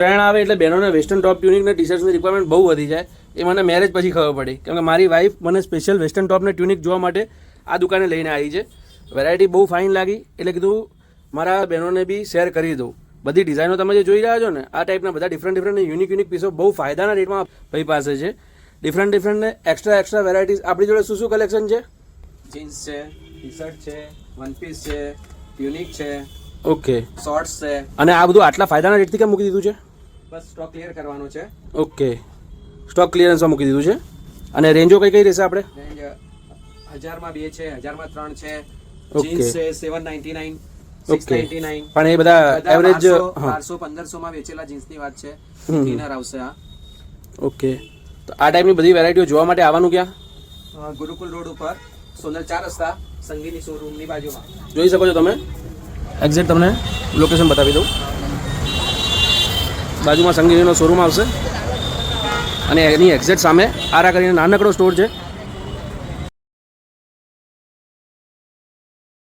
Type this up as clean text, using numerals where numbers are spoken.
ઉત્તરાયણ આવે એટલે બહેનોને વેસ્ટર્ન ટોપ ટ્યુનિક ને ટી શર્ટ્સની રિક્વાયરમેન્ટ બહુ વધી જાય. એ મને મેરેજ પછી ખબર પડી, કેમ કે મારી વાઈફ મને સ્પેશિયલ વેસ્ટર્ન ટોપ ને ટ્યુનિક જોવા માટે આ દુકાને લઈને આવી છે. વેરાયટી બહુ ફાઇન લાગી એટલે કીધું મારા બહેનોને બી શેર કરી દઉં. બધી ડિઝાઇનો તમે જે જોઈ રહ્યા છો ને, આ ટાઈપના બધા ડિફરન્ટ યુનિક પીસો બહુ ફાયદાના રેટમાં ભાઈ પાસે છે. ડિફરન્ટ ને એક્સ્ટ્રા વેરાયટીઝ આપણી જોડે શું કલેક્શન છે? જીન્સ છે, ટી શર્ટ છે, વન પીસ છે, ટ્યુનિક છે, ઓકે, શોર્ટ્સ છે. અને આ બધું આટલા ફાયદાના રેટથી કેમ મૂકી દીધું છે? બસ સ્ટોક ક્લિયર કરવાનો છે. ઓકે, સ્ટોક ક્લિયરન્સમાં મૂકી દીધું છે. અને રેન્જો કઈ રહેશે આપણે? રેન્જ 1000 માં 2 છે, 1000 માં 3 છે. ઓકે. જીન્સ છે 799, ઓકે, 699. પણ એ બધા એવરેજ 1200-1500 માં વેચેલા જીન્સની વાત છે. થિનર આવશે આ. ઓકે, તો આ ટાઈપની બધી વેરાયટીઓ જોવા માટે આવવાનું ક્યાં? ગુરુકુલ રોડ ઉપર સોનલ 4 રસ્તા સંગીની શોરૂમની બાજુમાં. જોઈ શકો છો તમે. એક્ઝેક્ટ તમને લોકેશન બતાવી દઉં. બાજુમાં સંગીનીનો શોરૂમ આવશે અને એની એક્ઝેક્ટ સામે આરા કરીને નાનકડો સ્ટોર છે.